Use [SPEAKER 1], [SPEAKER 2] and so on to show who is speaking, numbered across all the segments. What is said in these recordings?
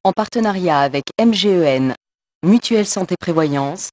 [SPEAKER 1] en partenariat avec MGEN, Mutuelle Santé Prévoyance.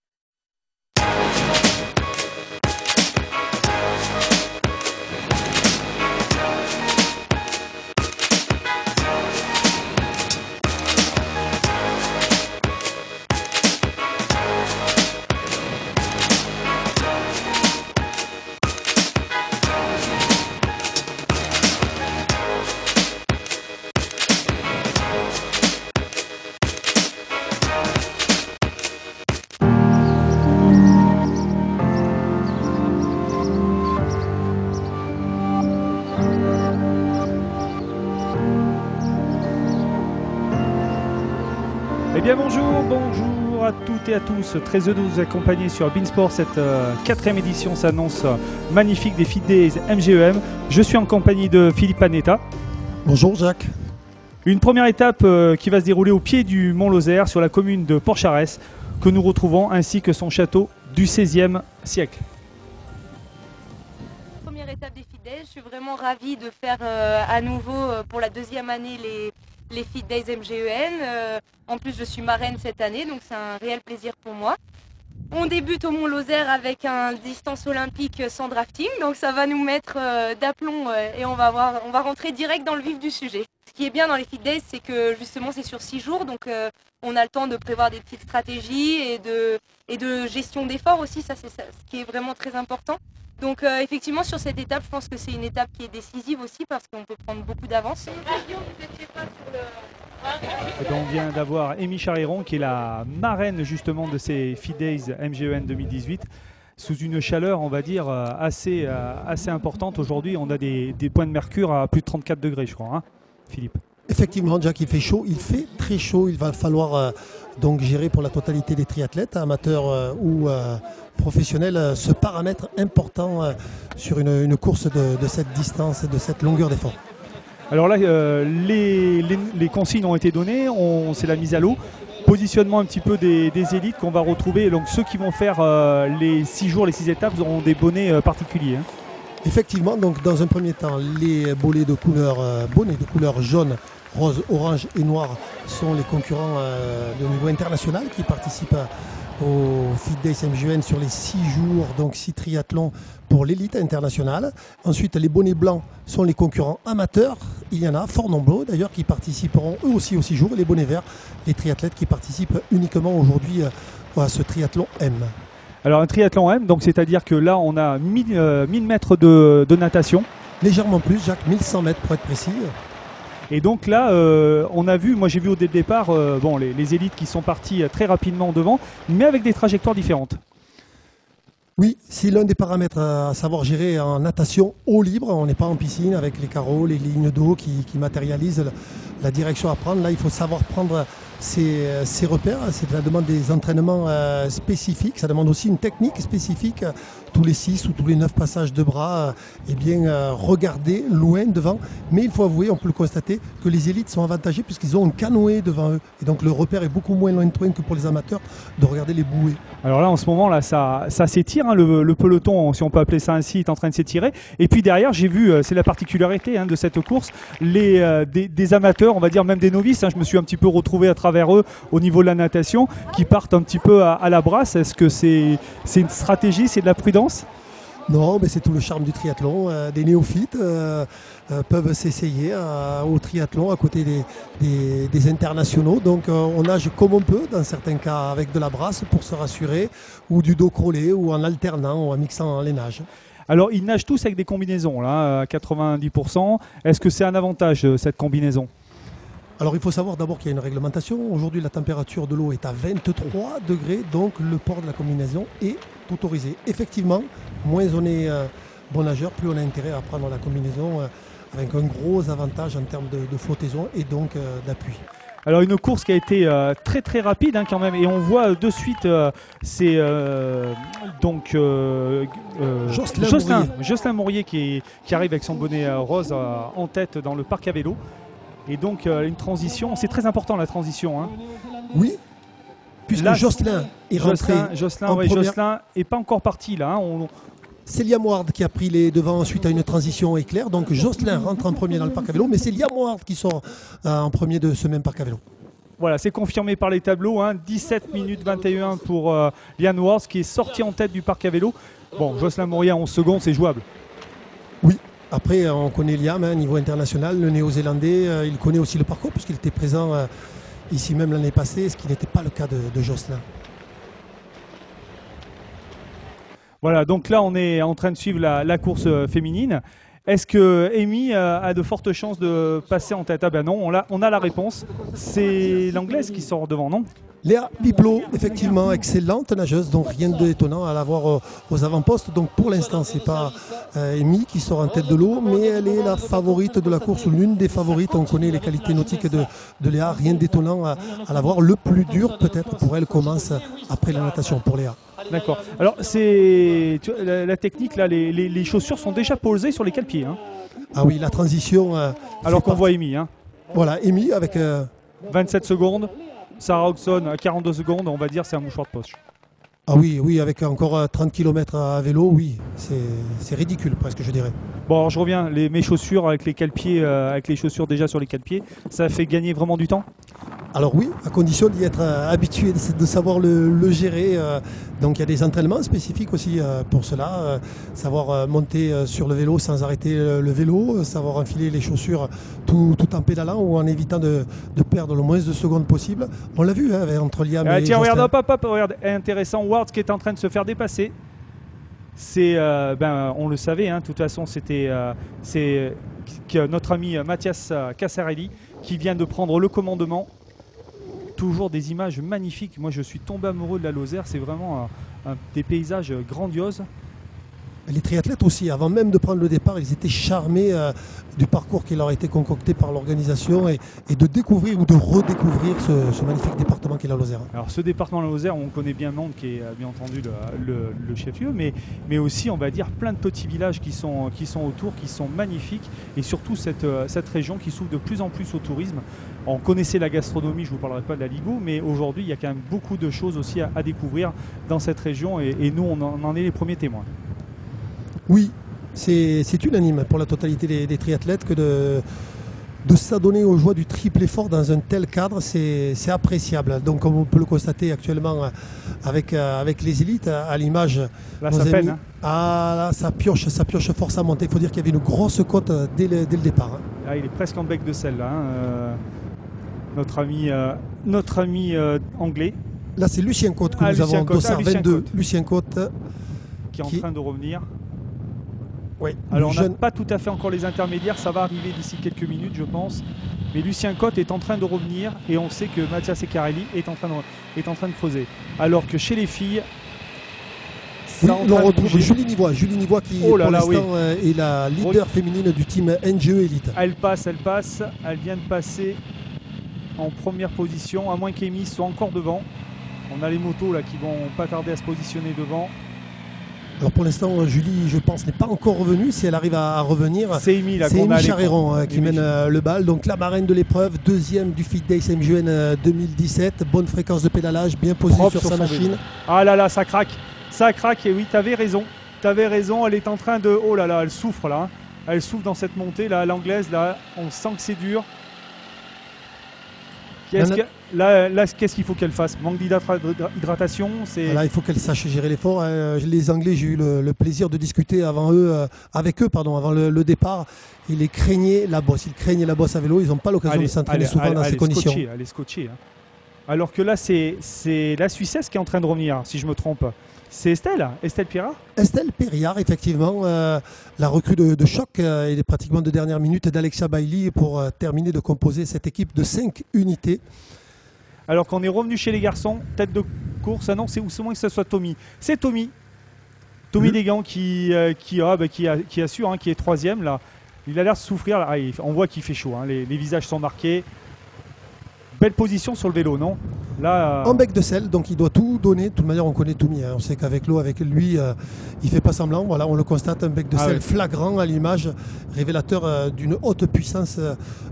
[SPEAKER 2] Eh bien bonjour à toutes et à tous, très heureux de vous accompagner sur Beansport. Cette quatrième édition s'annonce magnifique des Feed Days MGEM. Je suis en compagnie de Philippe Panetta.
[SPEAKER 3] Bonjour Jacques.
[SPEAKER 2] Une première étape qui va se dérouler au pied du Mont Lozère sur la commune de Port-Charès que nous retrouvons, ainsi que son château du XVIe siècle.
[SPEAKER 4] Première étape des Feed Days, je suis vraiment ravie de faire à nouveau pour la deuxième année les Feed Days MGEN. En plus, je suis marraine cette année, donc c'est un réel plaisir pour moi. On débute au Mont Lozère avec un distance olympique sans drafting, donc ça va nous mettre d'aplomb et on va rentrer direct dans le vif du sujet. Ce qui est bien dans les Feed Days, c'est que justement c'est sur 6 jours, donc on a le temps de prévoir des petites stratégies et de gestion d'efforts aussi, ça c'est ce qui est vraiment très important. Donc effectivement sur cette étape, je pense que c'est une étape qui est décisive aussi parce qu'on peut prendre beaucoup d'avance.
[SPEAKER 2] On vient d'avoir Amy Chariron qui est la marraine justement de ces Feed Days MGEN 2018 sous une chaleur on va dire assez importante. Aujourd'hui on a des points de mercure à plus de 34 degrés je crois, hein, Philippe.
[SPEAKER 3] Effectivement Jacques, il fait chaud, il fait très chaud, il va falloir donc gérer pour la totalité des triathlètes, amateurs ou professionnels, ce paramètre important sur une course de cette distance et de cette longueur d'effort.
[SPEAKER 2] Alors là, les consignes ont été données, c'est la mise à l'eau. Positionnement un petit peu des élites qu'on va retrouver. Donc ceux qui vont faire les 6 jours, les 6 étapes auront des bonnets particuliers. Hein.
[SPEAKER 3] Effectivement, donc dans un premier temps, les bonnets de couleur jaune, rose, orange et noir sont les concurrents de niveau international qui participent au Feed Days MGEN sur les 6 jours, donc 6 triathlons pour l'élite internationale. Ensuite, les bonnets blancs sont les concurrents amateurs. Il y en a fort nombreux d'ailleurs qui participeront eux aussi aux 6 jours. Et les bonnets verts, les triathlètes qui participent uniquement aujourd'hui à ce triathlon M.
[SPEAKER 2] Alors un triathlon M, donc c'est-à-dire que là on a 1000 mètres de natation.
[SPEAKER 3] Légèrement plus, Jacques, 1100 mètres pour être précis.
[SPEAKER 2] Et donc là, on a vu, moi j'ai vu dès le départ, les élites qui sont partis très rapidement devant, mais avec des trajectoires différentes.
[SPEAKER 3] Oui, c'est l'un des paramètres à savoir gérer en natation eau libre. On n'est pas en piscine avec les carreaux, les lignes d'eau qui matérialisent la direction à prendre. Là, il faut savoir prendre ces repères. Ça demande des entraînements spécifiques. Ça demande aussi une technique spécifique. Tous les 6 ou tous les 9 passages de bras, regarder loin devant. Mais il faut avouer, on peut le constater, que les élites sont avantagés puisqu'ils ont un canoë devant eux. Et donc le repère est beaucoup moins lointain que pour les amateurs de regarder les bouées.
[SPEAKER 2] Alors là, en ce moment, là, ça s'étire. Hein, le peloton, si on peut appeler ça ainsi, est en train de s'étirer. Et puis derrière, j'ai vu, c'est la particularité de cette course, des amateurs, on va dire même des novices. Hein, je me suis un petit peu retrouvé à travers eux au niveau de la natation, qui partent un petit peu à la brasse. Est-ce que c'est une stratégie, c'est de la prudence ?
[SPEAKER 3] Non, mais c'est tout le charme du triathlon. Des néophytes peuvent s'essayer au triathlon à côté des internationaux. Donc on nage comme on peut, dans certains cas avec de la brasse pour se rassurer, ou du dos crawlé, ou en alternant, ou en mixant les nages.
[SPEAKER 2] Alors ils nagent tous avec des combinaisons, là, à 90%. Est-ce que c'est un avantage cette combinaison ?
[SPEAKER 3] Alors il faut savoir d'abord qu'il y a une réglementation. Aujourd'hui la température de l'eau est à 23 degrés, donc le port de la combinaison est autorisé. Effectivement, moins on est bon nageur, plus on a intérêt à prendre la combinaison avec un gros avantage en termes de flottaison et donc d'appui.
[SPEAKER 2] Alors une course qui a été très très rapide quand même, et on voit de suite c'est Jocelyn Mourier qui arrive avec son bonnet rose en tête dans le parc à vélo. Et donc une transition, c'est très important la transition. Hein.
[SPEAKER 3] Oui, puisque là, Jocelyn est rentré.
[SPEAKER 2] Jocelyn n'est pas encore parti là. Hein.
[SPEAKER 3] C'est Liam Ward qui a pris les devants suite à une transition éclair. Donc Jocelyn rentre en premier dans le parc à vélo, mais c'est Liam Ward qui sort en premier de ce même parc à vélo.
[SPEAKER 2] Voilà, c'est confirmé par les tableaux. 17 minutes 21 pour Liam Ward qui est sorti en tête du parc à vélo. Bon, Jocelyn Moria 11 secondes, c'est jouable.
[SPEAKER 3] Oui, après on connaît Liam, niveau international, le néo-zélandais, il connaît aussi le parcours puisqu'il était présent ici même l'année passée, ce qui n'était pas le cas de Jocelyn.
[SPEAKER 2] Voilà, donc là on est en train de suivre la course féminine. Est-ce que Amy a de fortes chances de passer en tête? Ah ben non, on a la réponse. C'est l'anglaise qui sort devant, non?
[SPEAKER 3] Léa Biplo, effectivement, excellente nageuse, donc rien d'étonnant à la voir aux avant-postes. Donc pour l'instant, c'est pas Amy qui sort en tête de l'eau, mais elle est la favorite de la course, ou l'une des favorites. On connaît les qualités nautiques de Léa, rien d'étonnant à la voir. Le plus dur, peut-être, pour elle, commence après la natation, pour Léa.
[SPEAKER 2] D'accord. Alors, la technique, là, les chaussures sont déjà posées sur les cale-pieds.
[SPEAKER 3] Ah oui, la transition.
[SPEAKER 2] Alors qu'on voit Amy.
[SPEAKER 3] Voilà, Amy avec.
[SPEAKER 2] 27 secondes. Sarah Hodgson à 42 secondes, on va dire c'est un mouchoir de poche.
[SPEAKER 3] Ah oui, avec encore 30 km à vélo, oui, c'est ridicule presque, je dirais.
[SPEAKER 2] Bon, alors je reviens, mes chaussures avec les cale-pieds, avec les chaussures déjà sur les cale-pieds, ça fait gagner vraiment du temps?
[SPEAKER 3] Alors oui, à condition d'y être habitué, de savoir le gérer. Donc il y a des entraînements spécifiques aussi pour cela. Savoir monter sur le vélo sans arrêter le vélo, savoir enfiler les chaussures tout en pédalant ou en évitant de perdre le moins de secondes possible. On l'a vu entre Liam et
[SPEAKER 2] tiens,
[SPEAKER 3] Jocelyn.
[SPEAKER 2] regarde, regarde, intéressant, Ward qui est en train de se faire dépasser. C'est, on le savait, de toute façon, c'est notre ami Mathias Casarelli qui vient de prendre le commandement. Toujours des images magnifiques. Moi, je suis tombé amoureux de la Lozère. C'est vraiment des paysages grandioses.
[SPEAKER 3] Les triathlètes aussi, avant même de prendre le départ, ils étaient charmés du parcours qui leur a été concocté par l'organisation et de découvrir ou de redécouvrir ce magnifique département qu'est la Lozère.
[SPEAKER 2] Alors ce département de la Lozère, on connaît bien Mende qui est bien entendu le chef-lieu, mais aussi on va dire plein de petits villages qui sont autour, qui sont magnifiques et surtout cette région qui s'ouvre de plus en plus au tourisme. On connaissait la gastronomie, je ne vous parlerai pas de la Ligou, mais aujourd'hui il y a quand même beaucoup de choses aussi à découvrir dans cette région et nous on en est les premiers témoins.
[SPEAKER 3] Oui, c'est unanime pour la totalité des triathlètes que de s'adonner aux joies du triple effort dans un tel cadre, c'est appréciable. Donc comme on peut le constater actuellement avec les élites, à l'image...
[SPEAKER 2] Là ça peine.
[SPEAKER 3] Ah là, ça pioche force à monter. Il faut dire qu'il y avait une grosse côte dès le départ.
[SPEAKER 2] Là, il est presque en bec de sel, là, notre ami anglais.
[SPEAKER 3] Là c'est Lucien Côte que nous avons en dossard 22. Lucien Côte
[SPEAKER 2] qui est en train de revenir.
[SPEAKER 3] Oui,
[SPEAKER 2] alors on n'a pas tout à fait encore les intermédiaires, ça va arriver d'ici quelques minutes je pense. Mais Lucien Côte est en train de revenir et on sait que Mathias Casarelli est en train de creuser. Alors que chez les filles,
[SPEAKER 3] oui, on retrouve Julie Nivois qui pour l'instant est la leader féminine du team NGE Elite.
[SPEAKER 2] Elle passe, elle vient de passer en première position, à moins qu'Amy soit encore devant. On a les motos là qui vont pas tarder à se positionner devant.
[SPEAKER 3] Alors pour l'instant, Julie, je pense, n'est pas encore revenue. Si elle arrive à revenir,
[SPEAKER 2] c'est Amy
[SPEAKER 3] Charéron qui mène le bal. Donc la marraine de l'épreuve, deuxième du Fit Days MGN 2017. Bonne fréquence de pédalage, bien posée sur sa machine.
[SPEAKER 2] Vélo. Ah là là, ça craque. Et oui, tu avais raison. Elle est en train de... Oh là là, elle souffre là. Elle souffre dans cette montée là, l'anglaise là. On sent que c'est dur. Qu'est-ce qu'il faut qu'elle fasse? Manque d'hydratation,
[SPEAKER 3] Voilà, il faut qu'elle sache gérer l'effort. Les Anglais, j'ai eu le plaisir de discuter avant le départ. Ils craignaient la bosse. À vélo. Ils n'ont pas l'occasion de s'entraîner souvent dans ces conditions.
[SPEAKER 2] Elle est scotchée. Alors que là, c'est la Suissesse qui est en train de revenir, si je me trompe. C'est Estelle Pierrard.
[SPEAKER 3] Estelle Pierrard, effectivement, la recrue de choc. Il est pratiquement de dernière minute d'Alexia Bailey pour terminer de composer cette équipe de 5 unités.
[SPEAKER 2] Alors qu'on est revenu chez les garçons, tête de course, non, c'est moins que ce soit Tommy. C'est Tommy Desgans qui assure, qui est troisième là. Il a l'air de souffrir. Là. On voit qu'il fait chaud, les visages sont marqués. Belle position sur le vélo, non? Là,
[SPEAKER 3] en bec de sel, donc il doit tout donner. De toute manière, on connaît Tommy. On sait qu'avec l'eau, avec lui, il fait pas semblant. Voilà, on le constate, un bec de sel flagrant à l'image, révélateur d'une haute puissance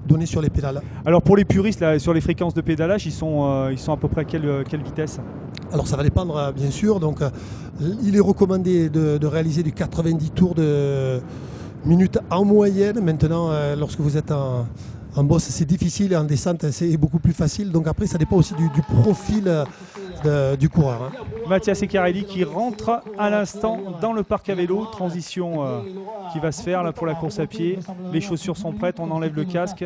[SPEAKER 3] donnée sur les pédales.
[SPEAKER 2] Alors pour les puristes, là, sur les fréquences de pédalage, ils sont à peu près à quelle vitesse?
[SPEAKER 3] Alors ça va dépendre, bien sûr. Donc il est recommandé de réaliser du 90 tours de minute en moyenne. Maintenant, lorsque vous êtes En bosse, c'est difficile et en descente, c'est beaucoup plus facile. Donc après, ça dépend aussi du profil du coureur. Hein.
[SPEAKER 2] Mattia Seccarelli qui rentre à l'instant dans le parc à vélo. Transition qui va se faire là pour la course à pied. Les chaussures sont prêtes, on enlève le casque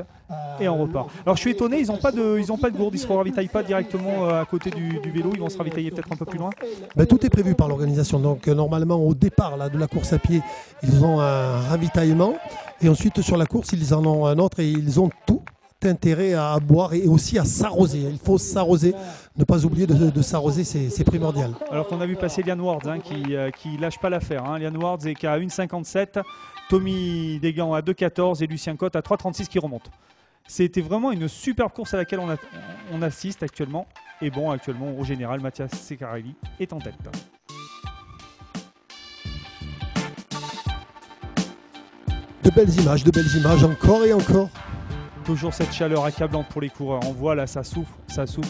[SPEAKER 2] et on repart. Alors je suis étonné, ils n'ont pas de gourde, ils ne se ravitaillent pas directement à côté du vélo, ils vont se ravitailler peut-être un peu plus loin.
[SPEAKER 3] Ben, tout est prévu par l'organisation. Donc normalement au départ là, de la course à pied, ils ont un ravitaillement. Et ensuite sur la course, ils en ont un autre et ils ont tout intérêt à boire et aussi à s'arroser. Il faut s'arroser, ne pas oublier de s'arroser, c'est primordial.
[SPEAKER 2] Alors qu'on a vu passer Lian Wards qui lâche pas l'affaire. Lian Wards est qu'à 1,57, Tommy Desgans à 2,14 et Lucien Cotte à 3,36 qui remonte. C'était vraiment une superbe course à laquelle on assiste actuellement. Et bon, actuellement au général, Mattia Seccarelli est en tête.
[SPEAKER 3] De belles images, encore et encore.
[SPEAKER 2] Toujours cette chaleur accablante pour les coureurs. On voit là, ça souffle, ça souffle.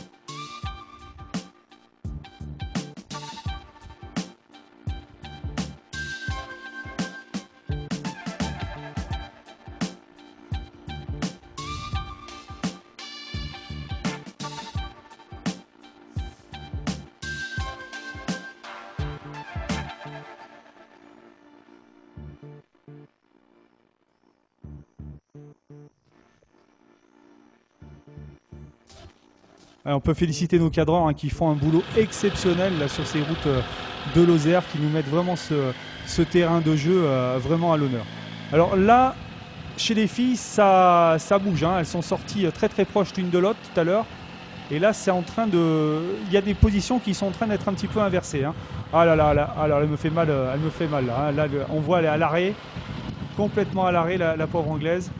[SPEAKER 2] On peut féliciter nos cadreurs qui font un boulot exceptionnel là, sur ces routes de Lozère, qui nous mettent vraiment ce terrain de jeu vraiment à l'honneur. Alors là, chez les filles, ça bouge. Elles sont sorties très très proches l'une de l'autre tout à l'heure. Et là, c'est en train de... Il y a des positions qui sont en train d'être un petit peu inversées. Ah là là, alors elle me fait mal là. Là, on voit elle est à l'arrêt, complètement à l'arrêt, la pauvre anglaise.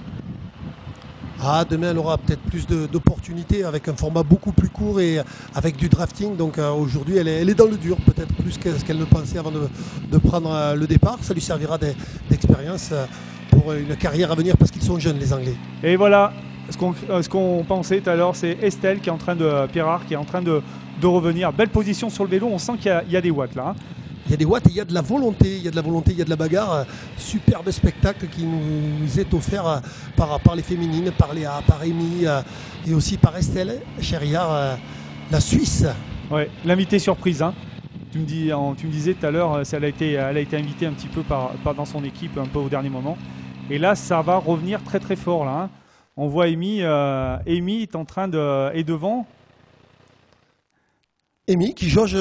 [SPEAKER 3] Ah, demain, elle aura peut-être plus d'opportunités avec un format beaucoup plus court et avec du drafting. Donc aujourd'hui, elle est dans le dur, peut-être plus que ce qu'elle ne pensait avant de prendre le départ. Ça lui servira d'expérience pour une carrière à venir parce qu'ils sont jeunes, les Anglais.
[SPEAKER 2] Et voilà, ce qu'on pensait tout à l'heure, c'est Estelle qui est en train Pierrard qui est en train de revenir. Belle position sur le vélo, on sent qu'il y a des watts là.
[SPEAKER 3] Il y a des watts et il y a de la volonté, il y a de la bagarre. Superbe spectacle qui nous est offert par les féminines, par Léa, par Amy et aussi par Estelle Chériard, la Suisse.
[SPEAKER 2] Ouais, l'invité surprise. Tu me disais tout à l'heure, elle a été invitée un petit peu dans son équipe un peu au dernier moment. Et là, ça va revenir très très fort là. On voit Amy est en train est devant.
[SPEAKER 3] Amy qui jauge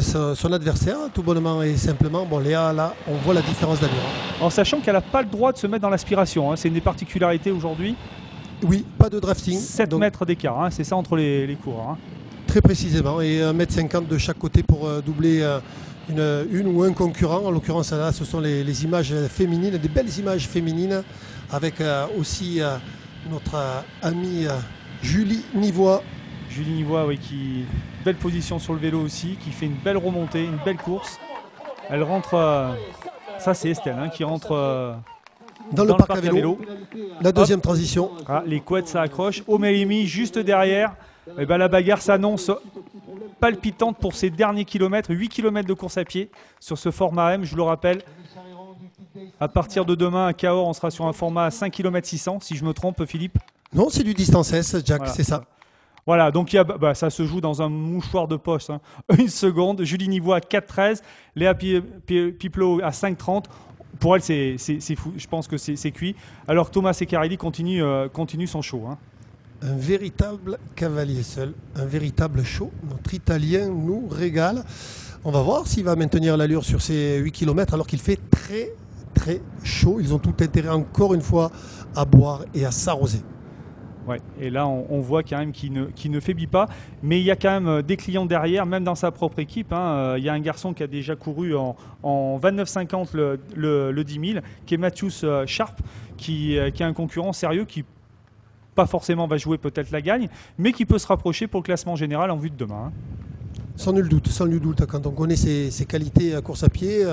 [SPEAKER 3] son adversaire tout bonnement et simplement. Bon, Léa, là, on voit la différence d'allure.
[SPEAKER 2] En sachant qu'elle n'a pas le droit de se mettre dans l'aspiration. C'est une des particularités aujourd'hui.
[SPEAKER 3] Oui, pas de drafting.
[SPEAKER 2] 7 mètres d'écart, c'est ça entre les coureurs.
[SPEAKER 3] Très précisément. Et 1,50 m de chaque côté pour doubler une ou un concurrent. En l'occurrence, là, ce sont les images féminines, des belles images féminines avec aussi notre amie Julie Nivois.
[SPEAKER 2] Julie Nivois, oui, qui belle position sur le vélo aussi, qui fait une belle remontée, une belle course. Elle rentre, ça c'est Estelle qui rentre
[SPEAKER 3] dans le parc à vélo. La deuxième transition.
[SPEAKER 2] Les couettes, ça accroche. Omelimi juste derrière. Et la bagarre s'annonce palpitante pour ces derniers kilomètres, 8 km de course à pied sur ce format M, je le rappelle. À partir de demain à Cahors, on sera sur un format à 5 km 600, si je me trompe, Philippe.
[SPEAKER 3] Non, c'est du distance S, Jack,
[SPEAKER 2] voilà.
[SPEAKER 3] C'est ça.
[SPEAKER 2] Voilà, donc ça se joue dans un mouchoir de poche. Une seconde, Julie Nivois à 4,13, Léa Piplot à 5,30. Pour elle, c'est fou. Je pense que c'est cuit. Alors que Thomas Seccarelli continue son show.
[SPEAKER 3] Un véritable cavalier seul, un véritable show. Notre Italien nous régale. On va voir s'il va maintenir l'allure sur ces 8 km alors qu'il fait très très chaud. Ils ont tout intérêt encore une fois à boire et à s'arroser.
[SPEAKER 2] Ouais, et là on voit quand même qu'il ne faiblit pas, mais il y a quand même des clients derrière, même dans sa propre équipe. Il y a un garçon qui a déjà couru en 29,50 le 10 000, qui est Matthews Sharp, qui est un concurrent sérieux qui pas forcément va jouer peut-être la gagne, mais qui peut se rapprocher pour le classement général en vue de demain.
[SPEAKER 3] Sans nul doute, quand on connaît ses qualités à course à pied,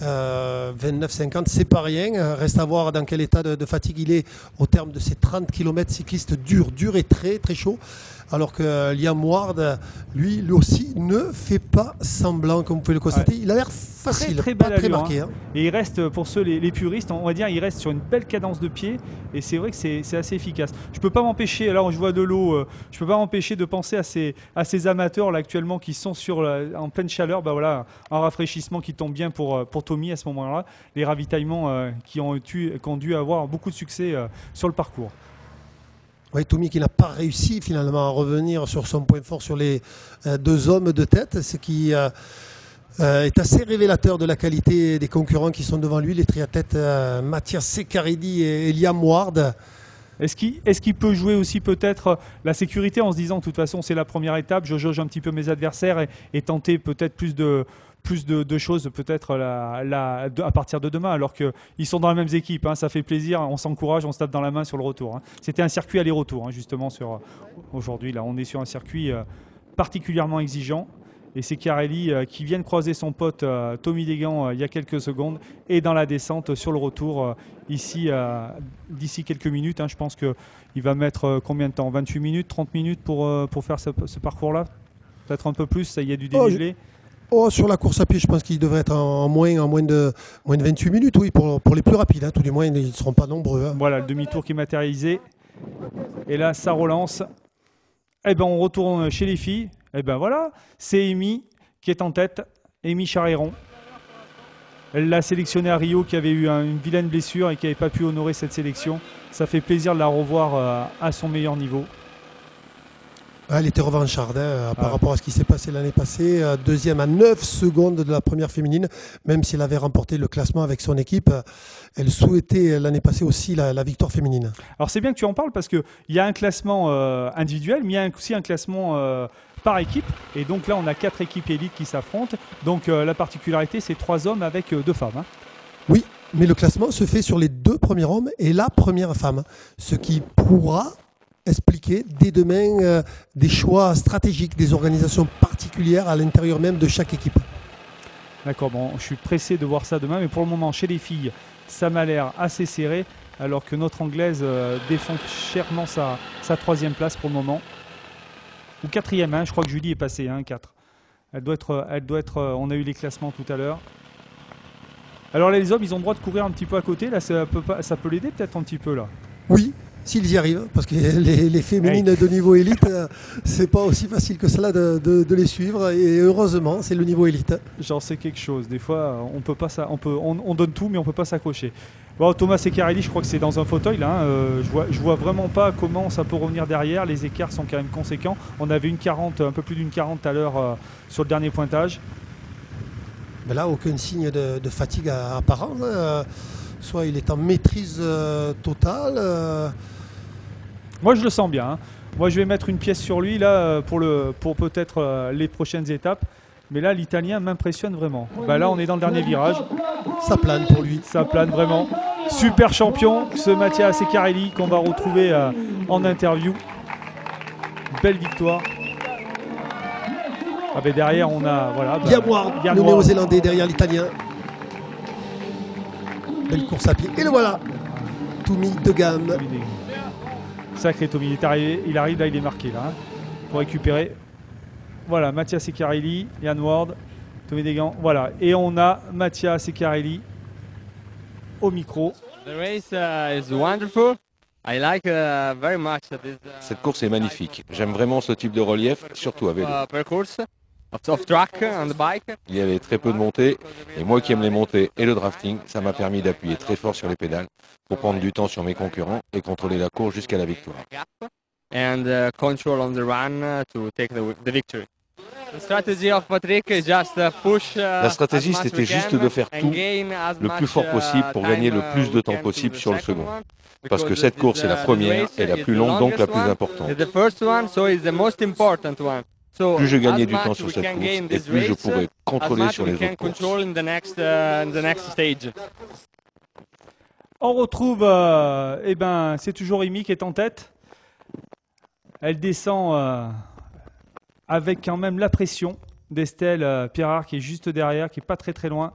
[SPEAKER 3] 29,50 c'est pas rien. Reste à voir dans quel état de fatigue il est au terme de ces 30 km cyclistes durs et très très chauds. Alors que Liam Ward, Lui aussi ne fait pas semblant, comme vous pouvez le constater. Il a l'air facile,
[SPEAKER 2] très
[SPEAKER 3] pas
[SPEAKER 2] belle
[SPEAKER 3] très
[SPEAKER 2] allure,
[SPEAKER 3] marqué.
[SPEAKER 2] hein. Et il reste, pour ceux les puristes, on va dire, il reste sur une belle cadence de pied. Et c'est vrai que c'est assez efficace. Je peux pas m'empêcher, alors je vois de l'eau, je peux pas m'empêcher de penser à ces amateurs là actuellement qui sont en pleine chaleur. Bah voilà, un rafraîchissement qui tombe bien pour Tommy à ce moment-là. Les ravitaillements qui ont dû avoir beaucoup de succès sur le parcours.
[SPEAKER 3] Oui, Tommy qui n'a pas réussi finalement à revenir sur son point fort sur les deux hommes de tête, ce qui est assez révélateur de la qualité des concurrents qui sont devant lui, les triathlètes Mathias Secaridi et Liam Ward.
[SPEAKER 2] Est-ce qu'il peut jouer aussi peut-être la sécurité en se disant de toute façon c'est la première étape, je jauge un petit peu mes adversaires et tenter peut-être plus de choses peut-être à partir de demain, alors qu'ils sont dans les mêmes équipes, hein, ça fait plaisir, on s'encourage, on se tape dans la main sur le retour. Hein. C'était un circuit aller-retour, hein, justement, aujourd'hui. Là, on est sur un circuit particulièrement exigeant. Et c'est Chiarelli qui vient de croiser son pote Tommy Desgans il y a quelques secondes et dans la descente sur le retour ici d'ici quelques minutes. Hein, je pense qu'il va mettre combien de temps, 28 minutes, 30 minutes pour faire ce parcours-là? Peut-être un peu plus, ça y est du dénivelé.
[SPEAKER 3] Sur la course à pied, je pense qu'il devrait être en moins de 28 minutes, oui, pour les plus rapides. Hein, tout du moins, ils ne seront pas nombreux. Hein.
[SPEAKER 2] Voilà, le demi-tour qui est matérialisé. Et là, ça relance. Eh ben, on retourne chez les filles. Eh ben voilà, c'est Amy qui est en tête, Amy Charéron. Elle l'a sélectionnée à Rio, qui avait eu une vilaine blessure et qui n'avait pas pu honorer cette sélection. Ça fait plaisir de la revoir à son meilleur niveau.
[SPEAKER 3] Elle était revancharde par rapport à ce qui s'est passé l'année passée. Deuxième à 9 secondes de la première féminine, même si elle avait remporté le classement avec son équipe. Elle souhaitait l'année passée aussi la victoire féminine.
[SPEAKER 2] Alors c'est bien que tu en parles parce qu'il y a un classement individuel, mais il y a aussi un classement par équipe. Et donc là, on a 4 équipes élites qui s'affrontent. Donc la particularité, c'est 3 hommes avec 2 femmes. Hein.
[SPEAKER 3] Oui, mais le classement se fait sur les 2 premiers hommes et la première femme. Ce qui pourra expliquer dès demain des choix stratégiques, des organisations particulières à l'intérieur même de chaque équipe.
[SPEAKER 2] D'accord, bon, je suis pressé de voir ça demain, mais pour le moment, chez les filles, ça m'a l'air assez serré, alors que notre Anglaise défend chèrement sa 3e place pour le moment. Ou 4e, hein, je crois que Julie est passée, 4. Elle doit être, on a eu les classements tout à l'heure. Alors là, les hommes, ils ont le droit de courir un petit peu à côté, là, ça peut l'aider peut-être un petit peu, là.
[SPEAKER 3] Oui, s'ils y arrivent, parce que les féminines de niveau élite, c'est pas aussi facile que cela de les suivre, et heureusement, c'est le niveau élite.
[SPEAKER 2] J'en sais quelque chose. Des fois, on peut pas on donne tout, mais on peut pas s'accrocher. Bon, Thomas Secarelli, je crois que c'est dans un fauteuil là. Hein. Je vois vraiment pas comment ça peut revenir derrière. Les écarts sont quand même conséquents. On avait un peu plus d'une 40 à l'heure sur le dernier pointage.
[SPEAKER 3] Mais là, aucun signe de fatigue apparent. Soit il est en maîtrise totale.
[SPEAKER 2] Moi, je le sens bien. Hein. Moi, je vais mettre une pièce sur lui là pour peut-être les prochaines étapes. Mais là, l'Italien m'impressionne vraiment. Bah, là, on est dans le dernier virage.
[SPEAKER 3] Ça plane pour lui.
[SPEAKER 2] Ça plane vraiment. Super champion, ce Mathias Secarelli qu'on va retrouver en interview. Belle victoire. Ah ben derrière, on a
[SPEAKER 3] Liam Ward, le Néo-Zélandais derrière l'Italien. Belle course à pied. Et le voilà. Tommy de gamme.
[SPEAKER 2] Sacré Tommy, il arrive là, il est marqué là, hein, pour récupérer. Voilà, Mathias Secarelli, Liam Ward, Tommy Desgans. Voilà, et on a Mathias Secarelli au micro.
[SPEAKER 5] The race is wonderful. I like very much this.
[SPEAKER 6] Cette course est magnifique. J'aime vraiment ce type de relief, surtout à vélo.
[SPEAKER 5] Parcours of track on the bike.
[SPEAKER 6] Il y avait très peu de montées, et moi qui aime les montées et le drafting, ça m'a permis d'appuyer très fort sur les pédales pour prendre du temps sur mes concurrents et contrôler la course jusqu'à la victoire.
[SPEAKER 5] And control on the run to take the victory. The strategy of Patrick is just push.
[SPEAKER 6] La stratégie, c'était juste de faire tout le plus fort possible pour gagner le plus de temps possible sur le second. Parce que cette course est la première et la plus longue, donc la plus importante. Plus je gagnais du temps sur cette course, et plus je pourrais contrôler sur les autres courses.
[SPEAKER 2] On retrouve, c'est toujours Amy qui est en tête. Elle descend avec quand même la pression d'Estelle Pirard qui est juste derrière, qui n'est pas très très loin.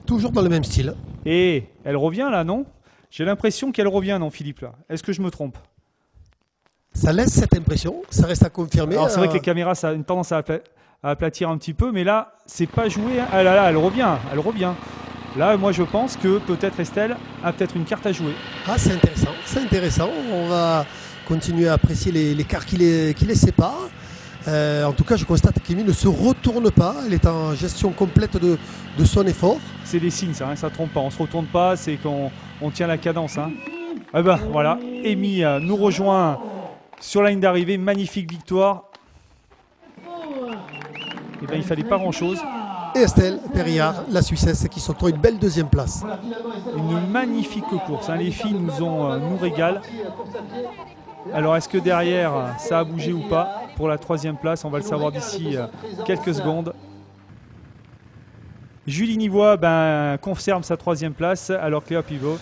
[SPEAKER 3] Toujours dans le même style.
[SPEAKER 2] Et elle revient là, non? J'ai l'impression qu'elle revient, non, Philippe, là. Est-ce que je me trompe?
[SPEAKER 3] Ça laisse cette impression, ça reste à confirmer.
[SPEAKER 2] Alors c'est vrai que les caméras, ça a une tendance à aplatir un petit peu, mais là, c'est pas joué. Ah là là, elle revient, elle revient. Là, moi, je pense que peut-être Estelle a peut-être une carte à jouer.
[SPEAKER 3] Ah, c'est intéressant. On va continuer à apprécier l'écart qui les sépare. En tout cas, je constate qu'Amy ne se retourne pas. Elle est en gestion complète de son effort.
[SPEAKER 2] C'est des signes, ça, hein, ça trompe pas. On se retourne pas, c'est qu'on tient la cadence. Hein. Ah ben voilà, Amy nous rejoint sur la ligne d'arrivée. Magnifique victoire. Et ben, il fallait pas grand-chose.
[SPEAKER 3] Et Estelle Perriard, la Suissesse, qui s'octroie une belle deuxième place.
[SPEAKER 2] Une magnifique course. Hein. Les filles nous régalent. Alors, est-ce que derrière, ça a bougé ou pas pour la troisième place? On va le savoir d'ici quelques secondes. Julie Nivois conserve sa troisième place, alors Cléa Pivot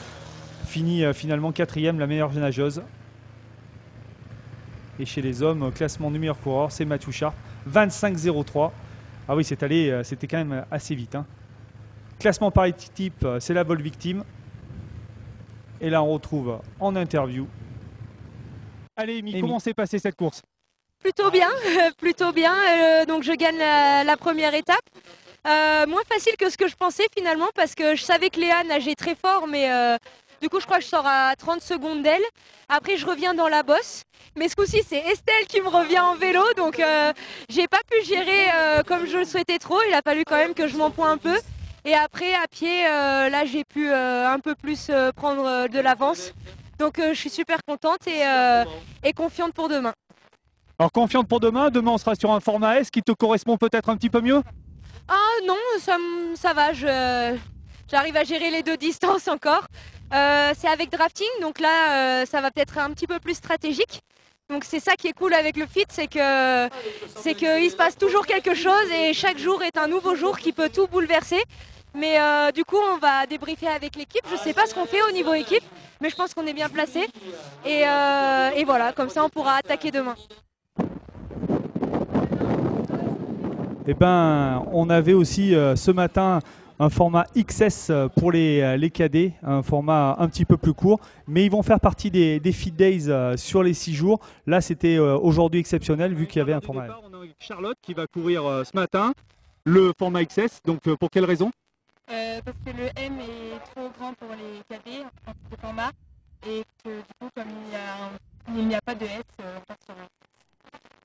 [SPEAKER 2] finit finalement quatrième, la meilleure nageuse. Et chez les hommes, classement du meilleur coureur, c'est Mathieu Sharp, 25-03. Ah oui, c'était quand même assez vite. Hein. Classement par équipe, c'est la vol victime. Et là, on retrouve en interview. Allez, Amy, comment s'est passée cette course?
[SPEAKER 4] Plutôt bien, donc je gagne la première étape. Moins facile que ce que je pensais finalement, parce que je savais que Léa nageait très fort, mais du coup je crois que je sors à 30 secondes d'elle. Après je reviens dans la bosse, mais ce coup-ci c'est Estelle qui me revient en vélo, donc j'ai pas pu gérer comme je le souhaitais trop. Il a fallu quand même que je m'empoigne un peu. Et après à pied, là j'ai pu un peu plus prendre de l'avance. Donc je suis super contente et confiante pour demain.
[SPEAKER 2] Alors confiante pour demain, on sera sur un format S qui te correspond peut-être un petit peu mieux?
[SPEAKER 4] Ah non, ça va, j'arrive à gérer les deux distances encore. C'est avec drafting, donc là ça va peut-être un petit peu plus stratégique. Donc c'est ça qui est cool avec le FIT, c'est qu'il se passe toujours quelque chose et chaque jour est un nouveau jour qui peut tout bouleverser. Mais du coup on va débriefer avec l'équipe, je ne sais pas ce qu'on fait au niveau équipe, mais je pense qu'on est bien placé. Et voilà, comme ça on pourra attaquer demain.
[SPEAKER 2] Eh ben, on avait aussi ce matin un format XS pour les cadets, un format un petit peu plus court, mais ils vont faire partie des Fit Days sur les 6 jours. Là, c'était aujourd'hui exceptionnel vu qu'il y avait un format. On a Charlotte qui va courir ce matin le format XS. Donc, pour quelle raison?
[SPEAKER 7] Parce que le M est trop grand pour les cadets en ce format et que du coup, comme il n'y a pas de S, on passe sur un.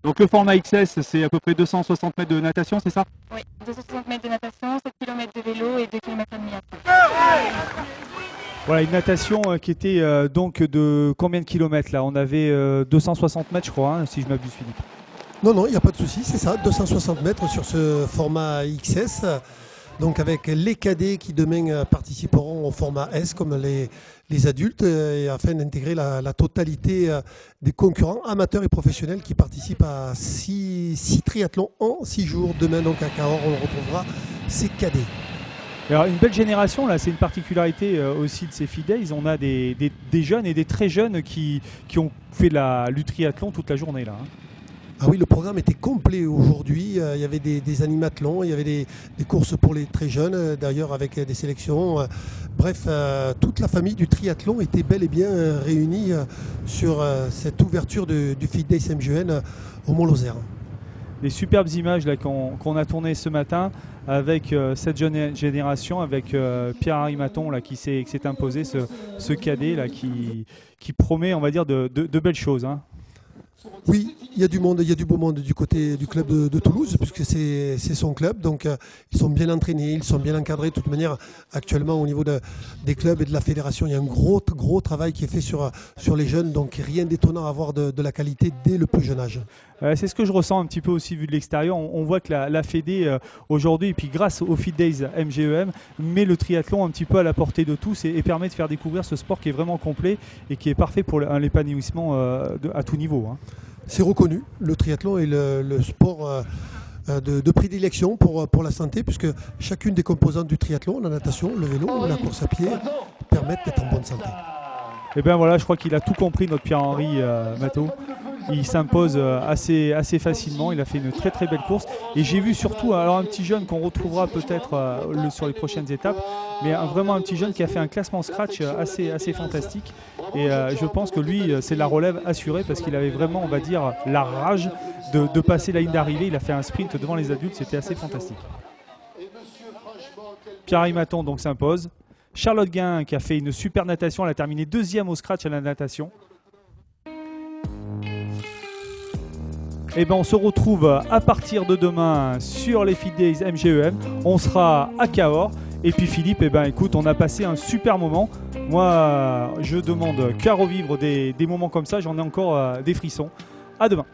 [SPEAKER 2] Donc le format XS, c'est à peu près 260 mètres de natation, c'est ça?
[SPEAKER 7] Oui, 260 mètres de natation, 7 km de vélo et 2 km et demi à pied.
[SPEAKER 2] Voilà, une natation qui était donc de combien de kilomètres là? On avait 260 mètres je crois, hein, si je m'abuse Philippe.
[SPEAKER 3] Non, il n'y a pas de souci, c'est ça, 260 mètres sur ce format XS. Donc avec les cadets qui demain participeront au format S comme les adultes, et afin d'intégrer la totalité des concurrents amateurs et professionnels qui participent à 6 triathlons en 6 jours. Demain donc à Cahors, on retrouvera ces cadets.
[SPEAKER 2] Alors une belle génération, là, c'est une particularité aussi de ces Fit Days. On a des jeunes et des très jeunes qui ont fait du triathlon toute la journée là. Hein.
[SPEAKER 3] Ah oui, le programme était complet aujourd'hui. Il y avait des animathlons, il y avait des courses pour les très jeunes, d'ailleurs avec des sélections. Bref, toute la famille du triathlon était bel et bien réunie sur cette ouverture du Fit Days MGN au Mont-Lozère.
[SPEAKER 2] Des superbes images là qu'on a tournées ce matin avec cette jeune génération, avec Pierre-Henri Maton là, qui s'est imposé, ce cadet là, qui promet, on va dire, de belles choses. Hein.
[SPEAKER 3] Oui, il y a du monde, il y a du beau monde du côté du club de Toulouse, puisque c'est son club. Donc ils sont bien entraînés, ils sont bien encadrés. De toute manière, actuellement au niveau des clubs et de la fédération, il y a un gros travail qui est fait sur les jeunes. Donc rien d'étonnant à avoir de la qualité dès le plus jeune âge.
[SPEAKER 2] C'est ce que je ressens un petit peu aussi vu de l'extérieur. On voit que la Fédé aujourd'hui, et puis grâce au Fit Days MGEM, met le triathlon un petit peu à la portée de tous et permet de faire découvrir ce sport qui est vraiment complet et qui est parfait pour l'épanouissement à tout niveau. Hein.
[SPEAKER 3] C'est reconnu, le triathlon est le sport de prédilection pour la santé, puisque chacune des composantes du triathlon, la natation, le vélo, la course à pied, permettent d'être en bonne santé.
[SPEAKER 2] Et bien voilà, je crois qu'il a tout compris, notre Pierre-Henri Maton. il s'impose assez facilement. Il a fait une très très belle course. Et j'ai vu surtout alors un petit jeune qu'on retrouvera peut-être sur les prochaines étapes, mais vraiment un petit jeune qui a fait un classement scratch assez fantastique. Et je pense que lui, c'est la relève assurée parce qu'il avait vraiment, on va dire, la rage de passer la ligne d'arrivée. Il a fait un sprint devant les adultes, c'était assez fantastique. Pierre Maton donc s'impose. Charlotte Guin qui a fait une super natation, elle a terminé 2e au scratch à la natation. Et ben on se retrouve à partir de demain sur les Fit Days MGEM. On sera à Cahors. Et puis Philippe, eh ben écoute, on a passé un super moment. Moi, je demande qu'à revivre des moments comme ça. J'en ai encore des frissons. À demain.